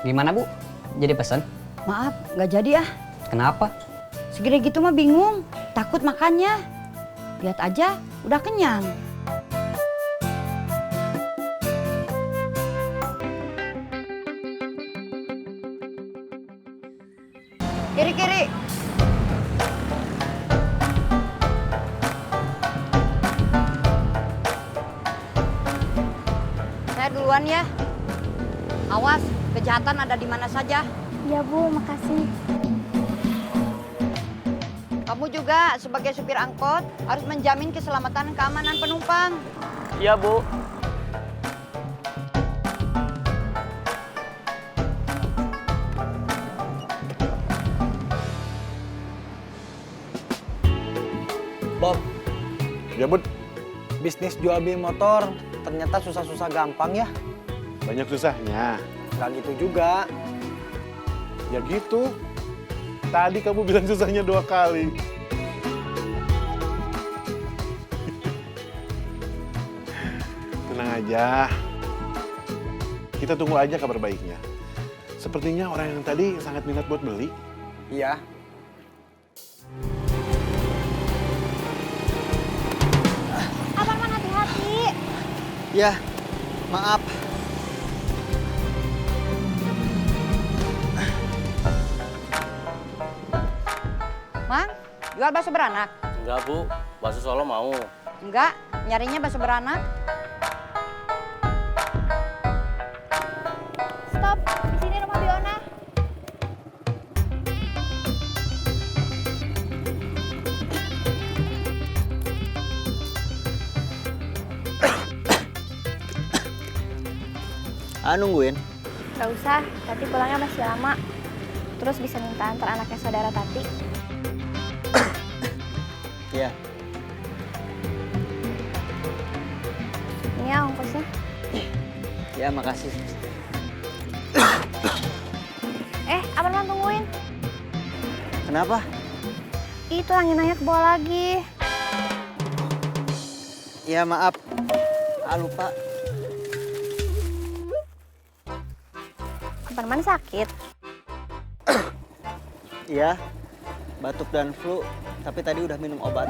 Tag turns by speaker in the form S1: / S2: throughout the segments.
S1: Gimana Bu? Jadi pesen?
S2: Maaf, nggak jadi ah.
S1: Kenapa?
S2: Segede gitu mah bingung, takut makannya. Lihat aja, udah kenyang. Kiri-kiri. Saya duluan ya. Awas, kejahatan ada di mana saja.
S3: Ya Bu, makasih.
S2: Kamu juga sebagai supir angkot harus menjamin keselamatan dan keamanan penumpang.
S4: Iya, Bu.
S5: Bob,
S6: Ya Bud,
S5: bisnis jual beli motor ternyata susah-susah gampang ya.
S6: banyak susahnya.
S5: Nggak gitu juga.
S6: Ya gitu. Tadi kamu bilang susahnya 2 kali. Tenang aja. Kita tunggu aja kabar baiknya. Sepertinya orang yang tadi sangat minat buat beli.
S5: Iya.
S3: Aparman hati-hati.
S5: Ya, maaf.
S2: Mang, jual bakso beranak?
S4: Enggak, Bu. Bakso Solo mau.
S2: Enggak, nyarinya bakso beranak.
S3: Stop, di sini rumah Biona.
S5: Nungguin.
S3: Gak usah, Tati pulangnya masih lama. Terus bisa minta antar anaknya saudara Tati.
S5: Iya.
S3: Ini ya ongkosnya.
S5: Ya, makasih.
S3: Aparman tungguin.
S5: Kenapa?
S3: Itu anginnya ke bawah lagi.
S5: Ya, maaf. Lupa.
S3: Aparman sakit.
S5: Iya, batuk dan flu. Tapi tadi udah minum obat.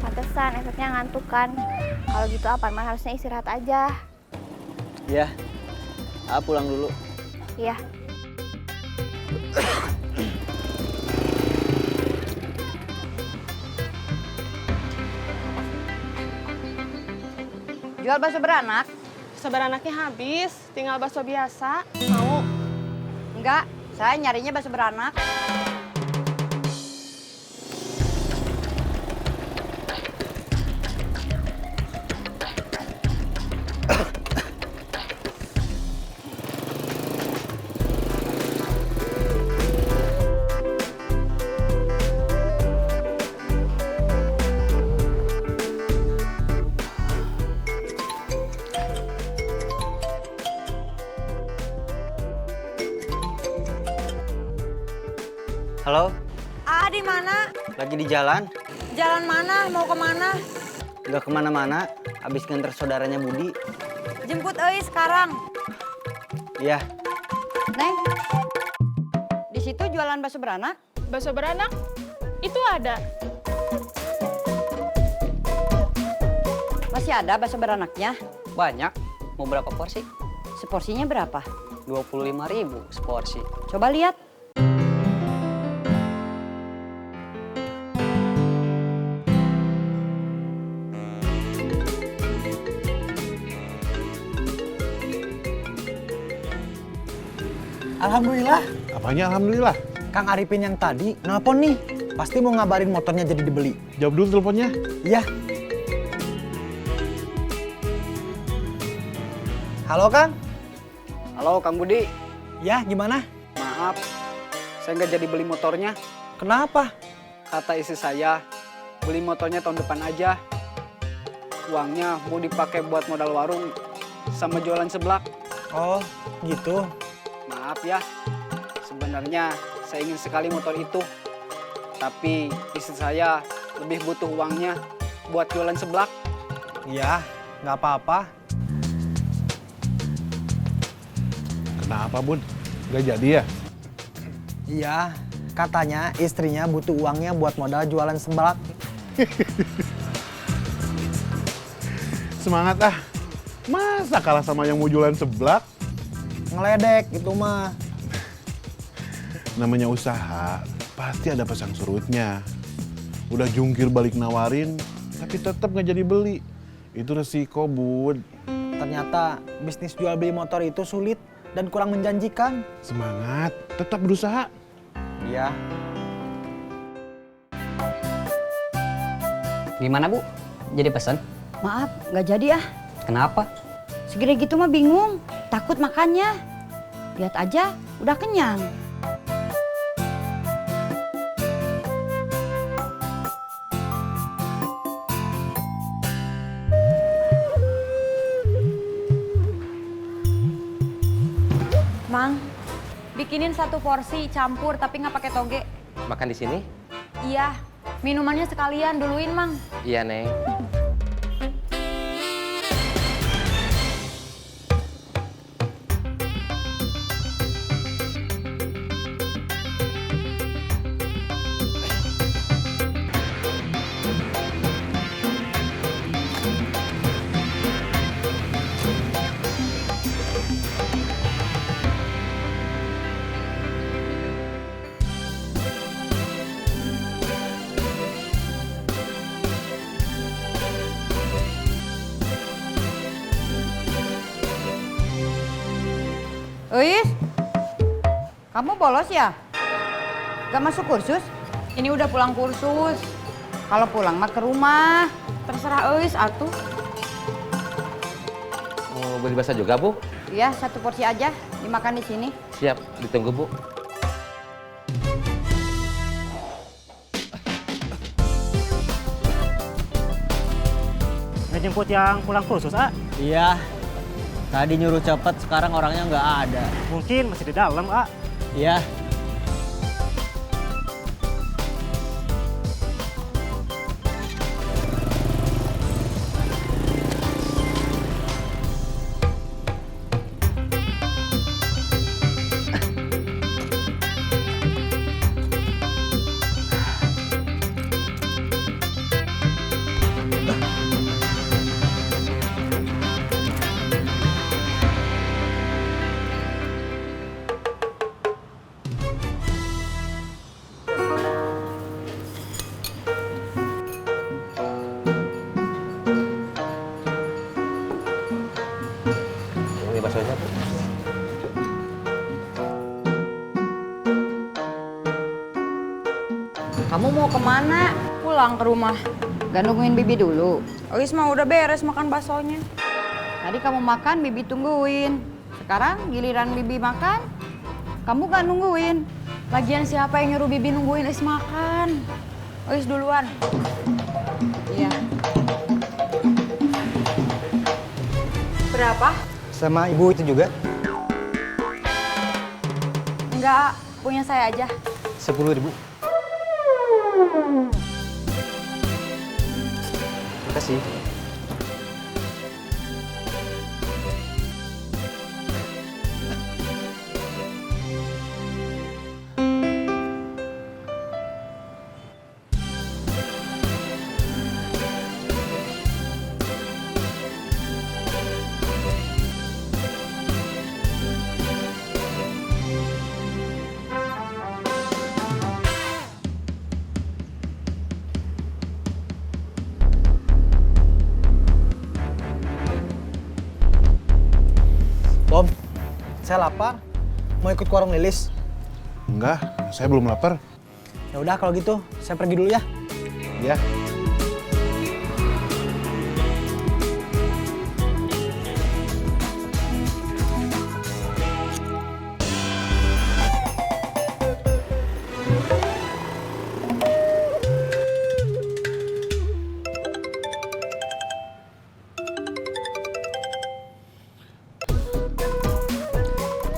S3: Pantesan, efeknya ngantuk kan. Kalau gitu Aparman harusnya istirahat aja.
S5: Ya, pulang dulu.
S3: Iya.
S2: Jual bakso beranak?
S7: Bakso beranaknya habis, tinggal bakso biasa. Mau?
S2: Enggak, saya nyarinya bakso beranak.
S5: Halo,
S2: Di mana?
S5: lagi di jalan.
S2: Jalan mana? Mau kemana?
S5: Nggak kemana-mana, habis nganter saudaranya Budi.
S2: Jemput sekarang.
S5: Iya,
S2: Neng, di situ jualan bakso beranak?
S7: Bakso beranak? Itu ada.
S2: Masih ada bakso beranaknya?
S1: Banyak. Mau berapa porsi?
S2: Seporsinya berapa?
S1: 25.000 seporsi.
S2: Coba lihat.
S5: alhamdulillah.
S6: Apanya alhamdulillah?
S5: Kang Arifin yang tadi nelpon nih. Pasti mau ngabarin motornya jadi dibeli.
S6: Jawab dulu teleponnya.
S5: Iya. Halo, Kang.
S1: Halo Kang Budi.
S5: Ya, gimana?
S1: Maaf, saya nggak jadi beli motornya.
S5: Kenapa?
S1: Kata istri saya, beli motornya tahun depan aja. Uangnya mau dipakai buat modal warung sama jualan seblak.
S5: Oh, gitu.
S1: Maaf ya, sebenarnya saya ingin sekali motor itu. Tapi istri saya lebih butuh uangnya buat jualan seblak.
S5: Iya, nggak apa-apa.
S6: Kenapa Bun? Gak jadi ya?
S5: Iya, katanya istrinya butuh uangnya buat modal jualan seblak.
S6: Semangat ah. Masa kalah sama yang mau jualan seblak?
S5: Ngeledek itu mah.
S6: Namanya usaha, pasti ada pasang surutnya. Udah jungkir balik nawarin, tapi tetap nggak jadi beli. Itu resiko, Bud.
S5: Ternyata bisnis jual beli motor itu sulit dan kurang menjanjikan.
S6: Semangat, tetap berusaha.
S5: Iya.
S8: Gimana Bu? Jadi pesan?
S2: Maaf, nggak jadi ah.
S8: Kenapa?
S2: Segede gitu mah bingung, takut makannya. Lihat aja, udah kenyang.
S9: Mang, bikinin 1 porsi campur tapi nggak pakai toge.
S4: Makan di sini?
S9: Iya, minumannya sekalian duluin, Mang.
S4: Iya, Neng.
S2: Eis, kamu bolos ya? Gak masuk kursus?
S9: Ini udah pulang kursus.
S2: Kalau pulang mah ke rumah.
S9: Terserah Eis atuh.
S4: Mau beli bakso juga, Bu?
S2: Iya, 1 porsi aja, dimakan di sini.
S4: Siap, ditunggu, Bu.
S10: Ngejemput yang pulang kursus, ah?
S5: Iya. Tadi nyuruh cepet, sekarang orangnya nggak ada.
S10: Mungkin masih di dalam, ah.
S5: Iya.
S4: Beli baksonya, Bu.
S2: Kamu mau kemana?
S9: Pulang ke rumah.
S2: Gak nungguin Bibi dulu.
S9: Eis mah udah beres makan baksonya.
S2: Tadi kamu makan, Bibi tungguin. Sekarang giliran Bibi makan, kamu gak nungguin.
S9: Lagian siapa yang nyuruh Bibi nungguin Eis makan? Eis duluan.
S2: Iya.
S9: Berapa?
S5: Sama ibu itu juga?
S9: Enggak, punya saya aja.
S5: 10.000. Makasih. Om, saya lapar. Mau ikut ke warung Lilis?
S6: Enggak, saya belum lapar.
S5: Ya udah kalau gitu, saya pergi dulu ya.
S6: Ya.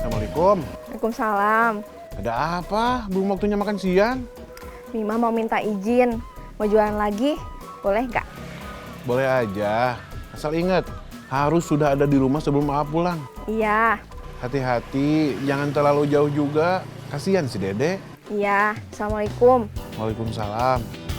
S6: Assalamualaikum.
S3: Waalaikumsalam.
S6: Ada apa? Belum waktunya makan siang?
S3: Mima mau minta izin. Mau jualan lagi? Boleh nggak?
S6: Boleh aja. Asal ingat, harus sudah ada di rumah sebelum Aa pulang.
S3: Iya.
S6: Hati-hati, jangan terlalu jauh juga. Kasihan si Dede.
S3: Iya, Assalamualaikum.
S6: Waalaikumsalam.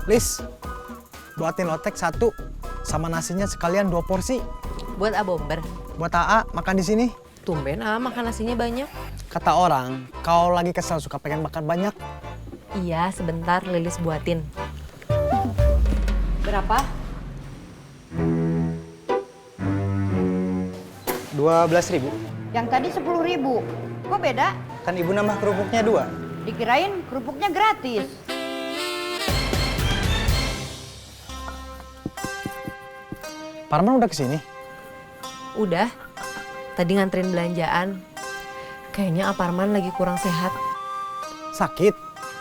S5: Lis, buatin lotek 1, sama nasinya sekalian 2 porsi.
S9: Buat Abomber.
S5: Buat AA, makan di sini.
S9: Tumben makan nasinya banyak.
S5: Kata orang, kalau lagi kesel suka pengen makan banyak.
S9: Iya, sebentar Lilis buatin. Berapa?
S5: 12.000.
S2: Yang tadi 10.000. Kok beda?
S5: Kan ibu nambah kerupuknya 2.
S2: Dikirain kerupuknya gratis.
S5: Parman udah kesini?
S9: Udah. Tadi nganterin belanjaan. Kayaknya Aparman lagi kurang sehat.
S5: Sakit?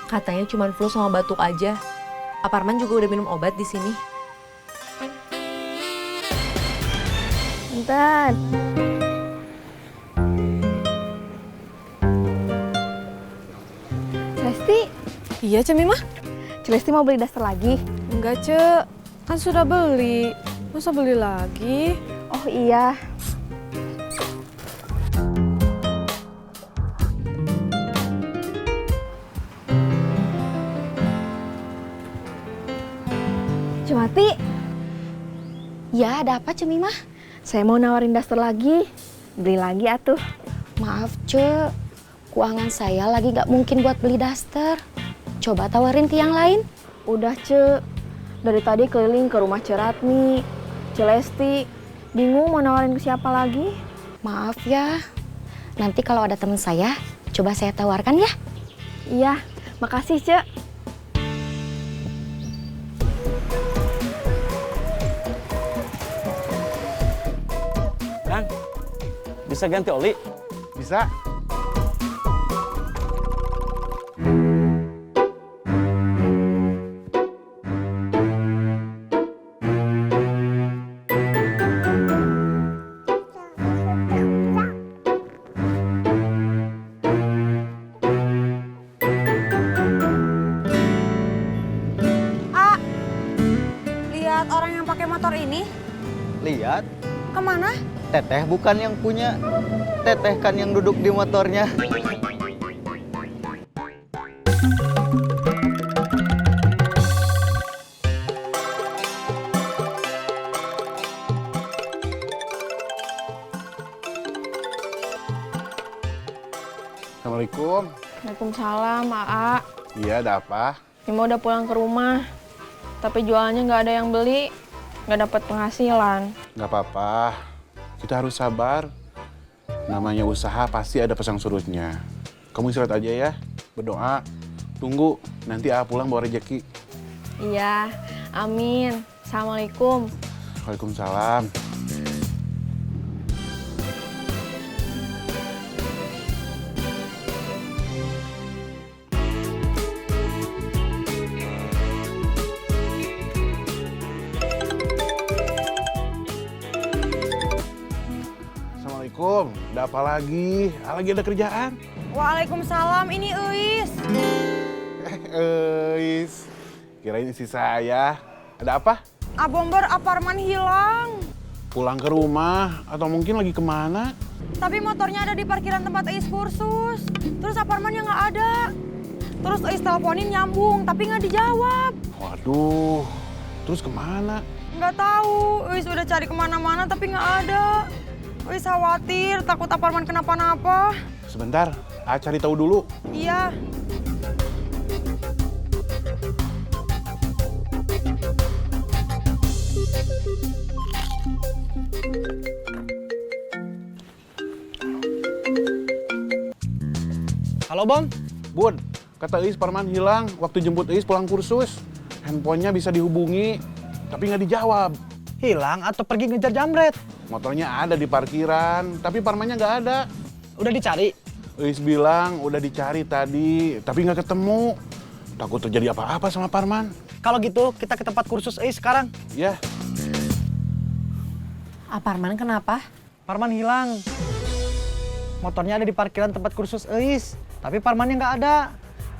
S9: Katanya cuma flu sama batuk aja. Aparman juga udah minum obat di sini.
S3: Bentar. Celesti,
S7: Iya, Cemimah?
S3: Celesti mau beli daster lagi?
S7: Enggak, Cek. Kan sudah beli. Masa beli lagi?
S3: Oh iya. Cemati. Ya, ada apa Cemimah? Saya mau nawarin daster lagi. Beli lagi atuh. Maaf, Cek. Keuangan saya lagi nggak mungkin buat beli daster. Coba tawarin ke yang lain. Udah, Cek. Dari tadi keliling ke rumah Ceratmi, Celesti. Bingung mau nawarin ke siapa lagi. Maaf ya. Nanti kalau ada teman saya, coba saya tawarkan ya. Iya, makasih, Cek.
S10: Kang, bisa ganti oli?
S6: Bisa?
S9: Lihat orang yang pakai motor ini?
S5: Lihat,
S9: Kemana?
S5: Teteh bukan yang punya. Teteh kan yang duduk di motornya.
S6: Assalamualaikum.
S7: Waalaikumsalam, Aa.
S6: Iya, ada apa?
S7: Mima udah pulang ke rumah. Tapi jualannya nggak ada yang beli. Nggak dapat penghasilan.
S6: Nggak apa-apa. Kita harus sabar. Namanya usaha pasti ada pasang surutnya. Kamu istirahat aja ya. Berdoa. Tunggu. Nanti A pulang bawa rejeki.
S7: Iya, amin. Assalamualaikum.
S6: Waalaikumsalam. Assalamualaikum. Ada apa lagi? Lagi ada kerjaan?
S9: Waalaikumsalam, ini Uis.
S6: Eis. Kirain istri saya. Ada apa?
S9: Abomber Aparman hilang.
S6: Pulang ke rumah atau mungkin lagi kemana?
S9: Tapi motornya ada di parkiran tempat Uis kursus. Terus Aparmannya nggak ada. Terus Uis teleponin nyambung, tapi nggak dijawab.
S6: Waduh. Terus kemana?
S9: Nggak tahu, Uis udah cari kemana-mana tapi nggak ada. Uis khawatir, takut Aparman kenapa-napa.
S6: Sebentar, A cari tahu dulu.
S9: Iya.
S5: Halo, Bang.
S6: Bun, kata Iis Parman hilang waktu jemput Iis pulang kursus. Handphonenya bisa dihubungi, tapi nggak dijawab.
S5: Hilang atau pergi ngejar jamret?
S6: Motornya ada di parkiran, tapi Parmannya nggak ada.
S5: Udah dicari?
S6: Eis bilang udah dicari tadi, tapi nggak ketemu. Takut terjadi apa-apa sama Parman.
S5: Kalau gitu kita ke tempat kursus Eis sekarang.
S6: Ya,
S9: Parman kenapa?
S5: Parman hilang. Motornya ada di parkiran tempat kursus Eis, tapi Parmannya nggak ada.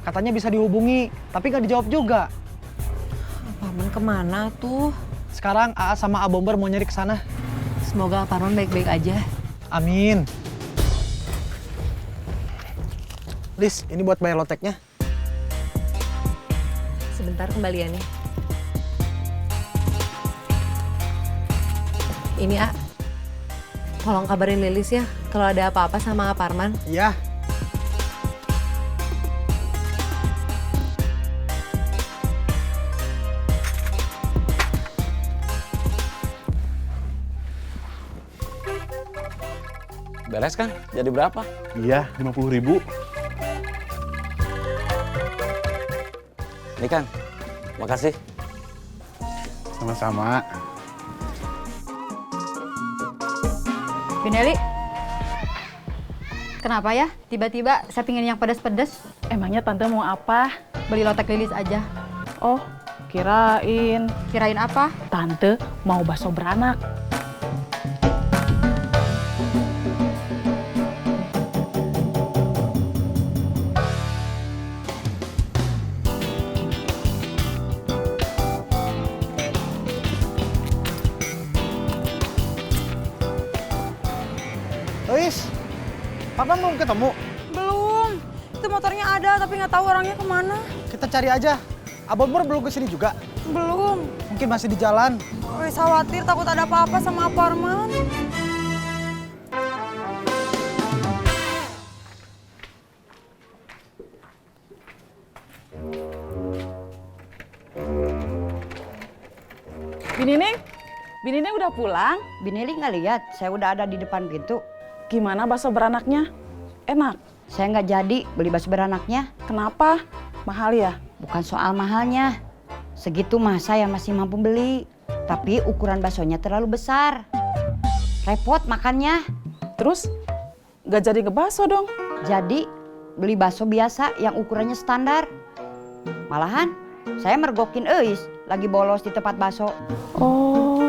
S5: Katanya bisa dihubungi, tapi nggak dijawab juga.
S9: Parman kemana tuh?
S5: Sekarang AA sama A Bomber mau nyari ke sana.
S9: Semoga Parman baik-baik aja.
S5: Amin. Lis, ini buat bayar loteknya.
S9: Sebentar kembaliannya. Ini A, tolong kabarin Lilis ya kalau ada apa-apa sama Parman.
S5: Iya.
S10: Beres kan? Jadi berapa?
S6: iya 50.000.
S10: Ini kan, makasih.
S6: Sama-sama.
S2: Bineli, kenapa ya tiba-tiba saya pingin yang pedas-pedas?
S7: Emangnya tante mau apa?
S2: Beli lotek Lilis aja.
S7: Oh, kirain
S2: Kirain apa?
S7: tante mau bakso beranak.
S5: Eis, Parman belum ketemu.
S9: Belum. Itu motornya ada tapi nggak tahu orangnya kemana.
S5: Kita cari aja. A Bomber belum kesini juga.
S9: Belum.
S5: Mungkin masih di jalan.
S9: Wih, khawatir takut ada apa-apa sama Parman.
S7: Binining udah pulang?
S2: Bineli nggak lihat, saya udah ada di depan pintu.
S7: Gimana bakso beranaknya? Enak?
S2: Saya nggak jadi beli bakso beranaknya.
S7: Kenapa? Mahal ya?
S2: Bukan soal mahalnya. Segitu mah saya masih mampu beli. Tapi ukuran baksonya terlalu besar. Repot makannya.
S7: Terus nggak jadi ngebakso dong?
S2: Jadi beli bakso biasa yang ukurannya standar. Malahan saya mergokin Eis lagi bolos di tempat bakso.
S7: Oh.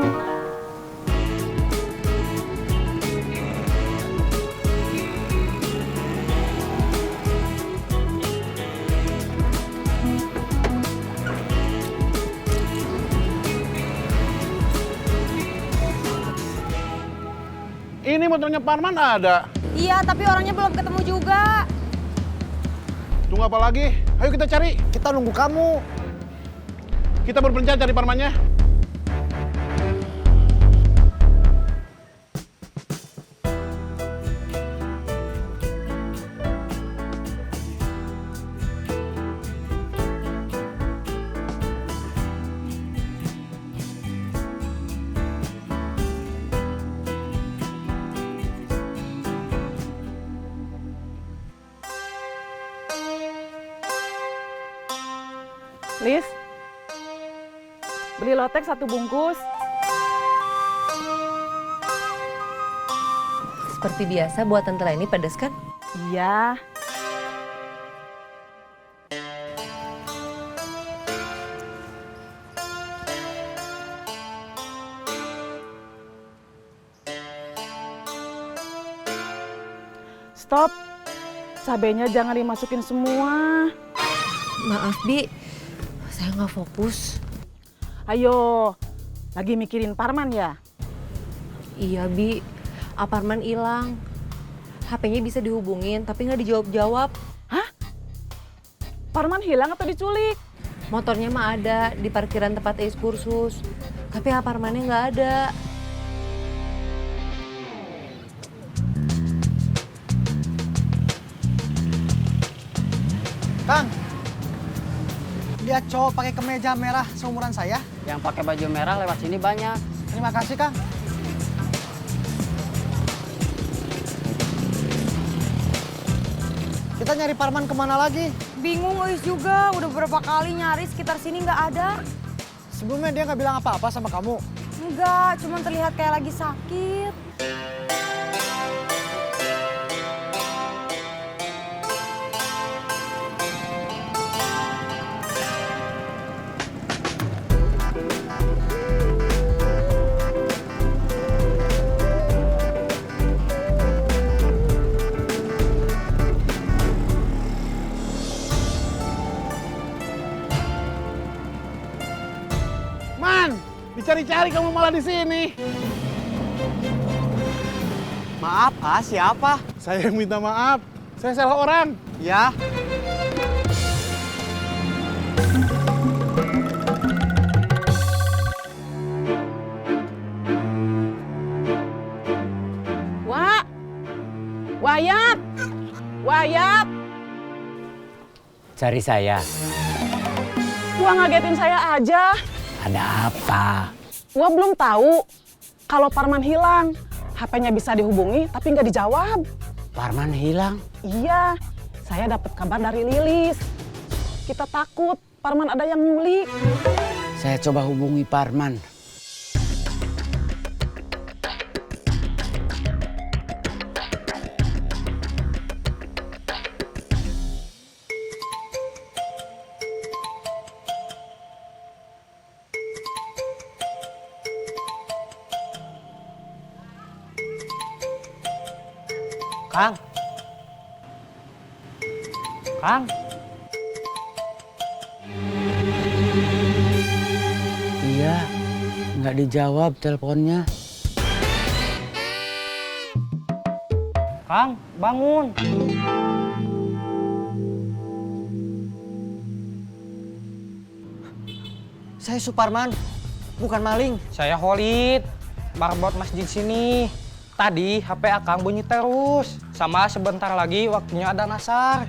S6: Ini motornya Parman ada.
S9: Iya, tapi orangnya belum ketemu juga.
S6: Tunggu apa lagi? Ayo kita cari.
S5: Kita nunggu kamu.
S6: Kita berpencar cari Parmannya.
S7: Lis, beli lotek 1 bungkus.
S9: Seperti biasa buat tante Leni pedas kan?
S7: Iya. Stop. Cabenya jangan dimasukin semua.
S9: Maaf, Bi. Saya nggak fokus.
S7: Ayo, lagi mikirin Parman ya?
S9: Iya, Bi. Parman hilang. HP-nya bisa dihubungin, tapi nggak dijawab-jawab.
S7: Hah? Parman hilang atau diculik?
S9: Motornya mah ada di parkiran tempat Eis kursus. Tapi Parmannya nggak ada.
S5: Kang, lihat cowok pakai kemeja merah seumuran saya.
S8: Yang pakai baju merah lewat sini banyak.
S5: Terima kasih, Kang. Kita nyari Parman kemana lagi?
S9: Bingung Eis juga, udah beberapa kali nyari sekitar sini nggak ada.
S5: Sebelumnya dia nggak bilang apa-apa sama kamu.
S9: Enggak, cuma terlihat kayak lagi sakit.
S6: Man, dicari-cari kamu malah di sini.
S5: Maaf, siapa?
S6: Saya yang minta maaf. Saya salah orang.
S5: Ya.
S8: Wayap! Wayap!
S10: Cari saya.
S8: Wah, ngagetin saya aja.
S10: Ada apa?
S8: Wah, belum tahu kalau Parman hilang. HP-nya bisa dihubungi tapi nggak dijawab.
S10: Parman hilang.
S8: Iya, saya dapat kabar dari Lilis. Kita takut Parman ada yang nyulik.
S10: Saya coba hubungi Parman.
S5: Kang. Kang.
S10: Iya, nggak dijawab teleponnya.
S5: Kang, bangun. Saya Suparman, bukan maling.
S11: Saya Holid, marbot masjid sini. Tadi HP Akang bunyi terus. Sama sebentar lagi waktunya ada nasar.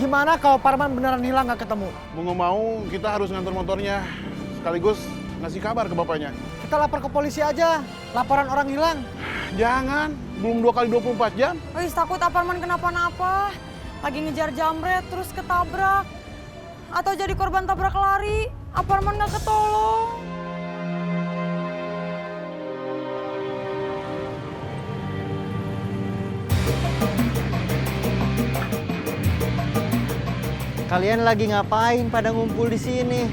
S5: Gimana kalau Parman beneran hilang nggak ketemu?
S6: Mau nggak mau, kita harus ngantar motornya. Sekaligus ngasih kabar ke bapaknya.
S5: Kita lapor ke polisi aja. Laporan orang hilang.
S6: Jangan, belum 2 kali 24 jam.
S9: Wis takut Aparman kenapa-napa. Lagi ngejar jamret terus ketabrak. Atau jadi korban tabrak lari. Aparman nggak ketolong.
S5: Kalian lagi ngapain pada ngumpul di sini?